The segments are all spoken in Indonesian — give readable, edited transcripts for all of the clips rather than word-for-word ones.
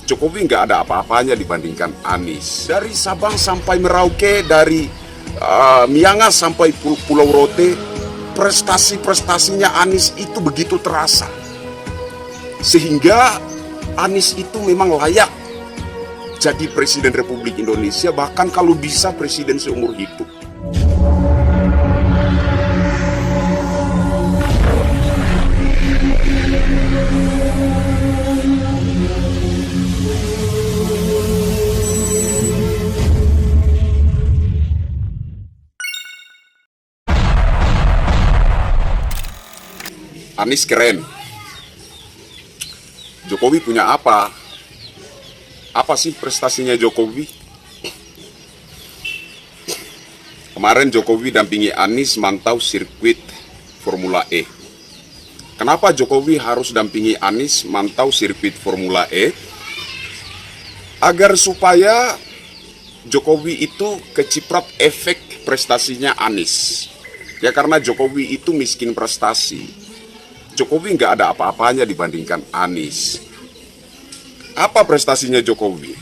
Jokowi nggak ada apa-apanya dibandingkan Anies. Dari Sabang sampai Merauke, dari Miangas sampai Pulau Rote, prestasi-prestasinya Anies itu begitu terasa. Sehingga Anies itu memang layak jadi Presiden Republik Indonesia, bahkan kalau bisa presiden seumur hidup. Anies keren. Jokowi punya apa? Apa sih prestasinya Jokowi? Kemarin Jokowi dampingi Anies mantau sirkuit Formula E. Kenapa Jokowi harus dampingi Anies mantau sirkuit Formula E? Agar supaya Jokowi itu keciprat efek prestasinya Anies. Ya karena Jokowi itu miskin prestasi. Jokowi nggak ada apa-apanya dibandingkan Anies. Apa prestasinya Jokowi?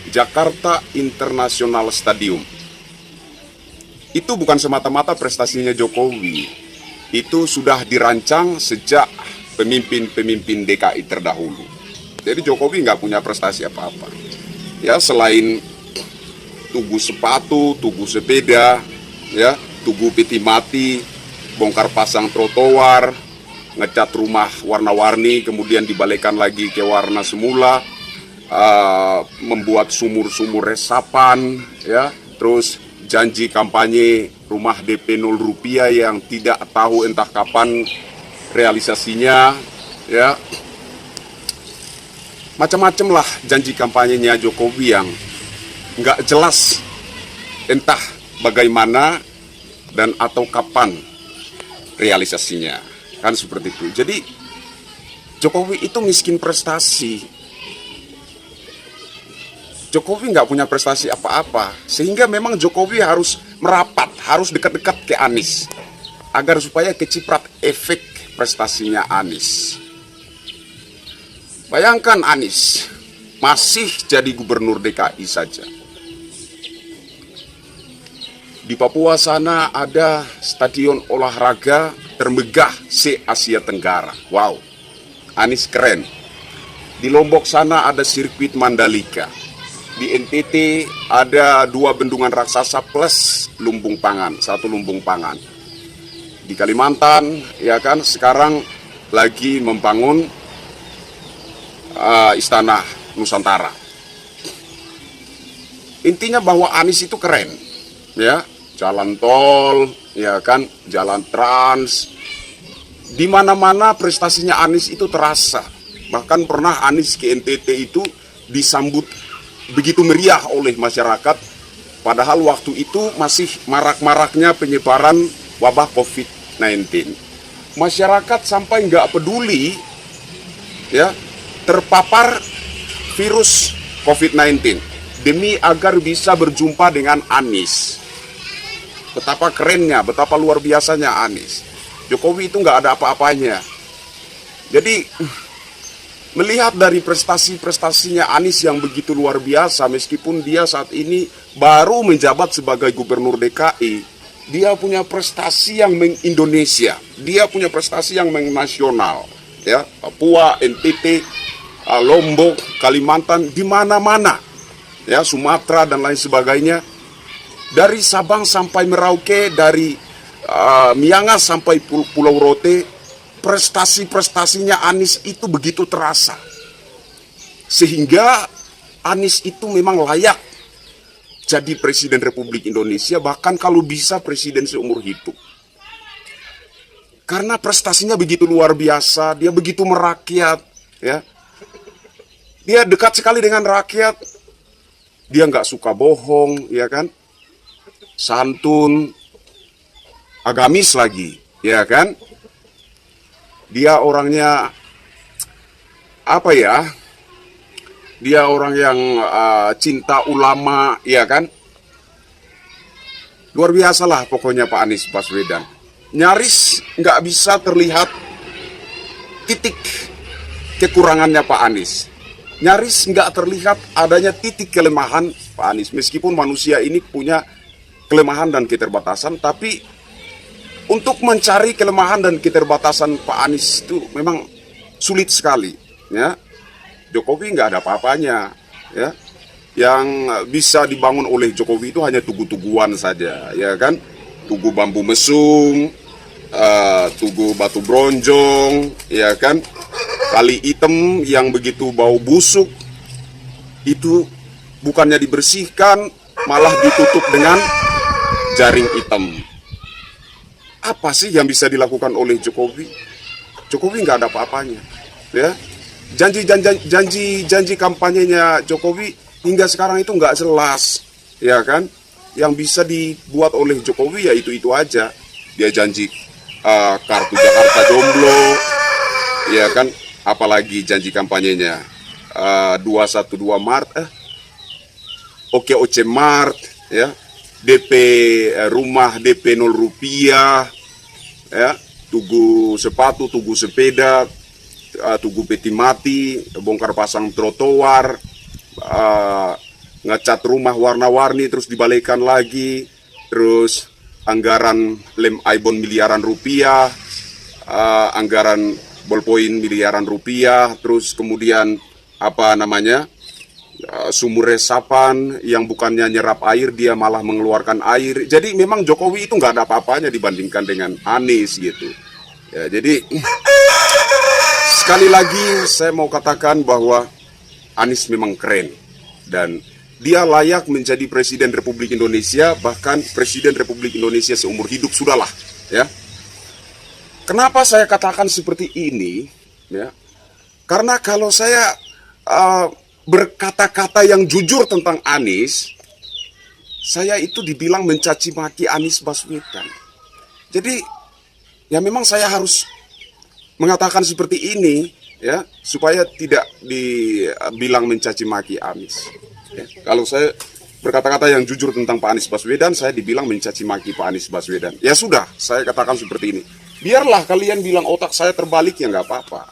Jakarta International Stadium. Itu bukan semata-mata prestasinya Jokowi. Itu sudah dirancang sejak pemimpin-pemimpin DKI terdahulu. Jadi Jokowi nggak punya prestasi apa-apa. Ya selain tugu sepatu, tugu sepeda, ya tugu peti mati, bongkar pasang trotoar, ngecat rumah warna-warni, kemudian dibalikan lagi ke warna semula, membuat sumur-sumur resapan, ya, terus janji kampanye rumah DP 0 rupiah yang tidak tahu entah kapan realisasinya, ya, macam-macam lah janji kampanyenya Jokowi yang nggak jelas entah bagaimana dan atau kapan realisasinya. Kan seperti itu. Jadi Jokowi itu miskin prestasi. Jokowi nggak punya prestasi apa-apa, sehingga memang Jokowi harus merapat, harus dekat-dekat ke Anies, agar supaya keciprat efek prestasinya Anies. Bayangkan Anies masih jadi gubernur DKI saja. Di Papua sana ada stadion olahraga termegah se-Asia Tenggara. Wow, Anies keren. Di Lombok sana ada sirkuit Mandalika. Di NTT ada 2 bendungan raksasa plus lumbung pangan, 1 lumbung pangan. Di Kalimantan, ya kan, sekarang lagi membangun Istana Nusantara. Intinya bahwa Anies itu keren, ya. Jalan tol, ya kan, jalan trans, di mana-mana prestasinya Anies itu terasa. Bahkan pernah Anies ke NTT itu disambut begitu meriah oleh masyarakat, padahal waktu itu masih marak-maraknya penyebaran wabah COVID-19. Masyarakat sampai nggak peduli, ya, terpapar virus COVID-19 demi agar bisa berjumpa dengan Anies. Betapa kerennya, betapa luar biasanya Anies. Jokowi itu nggak ada apa-apanya. Jadi melihat dari prestasi-prestasinya Anies yang begitu luar biasa, meskipun dia saat ini baru menjabat sebagai gubernur DKI, dia punya prestasi yang meng-Indonesia, dia punya prestasi yang meng-nasional, ya, Papua, NTT, Lombok, Kalimantan, di mana-mana, ya, Sumatera dan lain sebagainya. Dari Sabang sampai Merauke, dari Miangas sampai Pulau Rote, prestasi-prestasinya Anies itu begitu terasa. Sehingga Anies itu memang layak jadi Presiden Republik Indonesia, bahkan kalau bisa presiden seumur hidup. Karena prestasinya begitu luar biasa, dia begitu merakyat, ya. Dia dekat sekali dengan rakyat, dia nggak suka bohong, ya kan. Santun, agamis lagi, ya kan. Dia orangnya apa ya? Dia orang yang cinta ulama, ya kan. Luar biasa lah pokoknya Pak Anies Baswedan. Nyaris nggak bisa terlihat titik kekurangannya Pak Anies. nyaris nggak terlihat adanya titik kelemahan Pak Anies. Meskipun manusia ini punya kelemahan dan keterbatasan, tapi untuk mencari kelemahan dan keterbatasan Pak Anies itu memang sulit sekali. Ya, Jokowi nggak ada apa-apanya. Ya, yang bisa dibangun oleh Jokowi itu hanya tugu-tuguan saja, ya kan? Tugu bambu mesum, tugu batu bronjong, ya kan? Kali hitam yang begitu bau busuk, itu bukannya dibersihkan, malah ditutup dengan jaring hitam. Apa sih yang bisa dilakukan oleh Jokowi? Jokowi nggak ada apa-apanya, ya. Janji kampanyenya Jokowi hingga sekarang itu nggak jelas, ya kan? Yang bisa dibuat oleh Jokowi ya itu aja. Dia janji kartu Jakarta jomblo, ya kan? Apalagi janji kampanyenya 212 Maret, OKOC Mart, ya, DP rumah DP 0 rupiah, ya, tugu sepatu, tugu sepeda, tugu peti mati, bongkar pasang trotoar, ngecat rumah warna-warni terus dibalikan lagi, terus anggaran lem Aibon miliaran rupiah, anggaran ballpoint miliaran rupiah, terus kemudian sumur resapan yang bukannya nyerap air dia malah mengeluarkan air. Jadi memang Jokowi itu nggak ada apa-apanya dibandingkan dengan Anies gitu. Ya, jadi sekali lagi saya mau katakan bahwa Anies memang keren dan dia layak menjadi Presiden Republik Indonesia, bahkan Presiden Republik Indonesia seumur hidup sudahlah, ya. Kenapa saya katakan seperti ini? Ya, karena kalau saya berkata-kata yang jujur tentang Anies, saya itu dibilang mencaci maki Anies Baswedan. Jadi, ya memang saya harus mengatakan seperti ini, ya, supaya tidak dibilang mencaci maki Anies. Ya, kalau saya berkata-kata yang jujur tentang Pak Anies Baswedan, saya dibilang mencaci maki Pak Anies Baswedan. Ya sudah, saya katakan seperti ini. Biarlah kalian bilang otak saya terbalik, ya nggak apa-apa.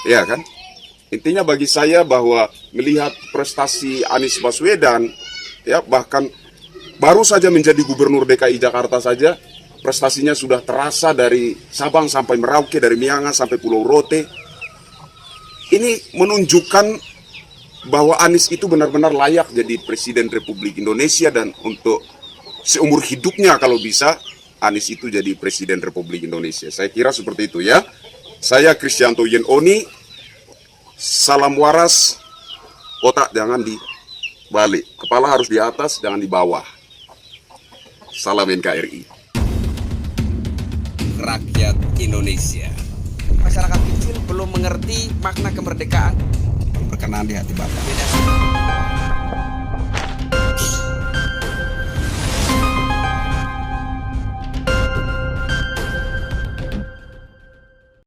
Ya kan? Intinya bagi saya bahwa melihat prestasi Anies Baswedan, ya bahkan baru saja menjadi Gubernur DKI Jakarta saja, prestasinya sudah terasa dari Sabang sampai Merauke, dari Miangas sampai Pulau Rote. Ini menunjukkan bahwa Anies itu benar-benar layak jadi Presiden Republik Indonesia, dan untuk seumur hidupnya kalau bisa Anies itu jadi Presiden Republik Indonesia. Saya kira seperti itu, ya. Saya Kristianto Yenoni, salam waras, otak jangan dibalik, kepala harus di atas, jangan di bawah. Salam NKRI. Rakyat Indonesia. Masyarakat kecil belum mengerti makna kemerdekaan. Berkenan di hati Bapak. Beda.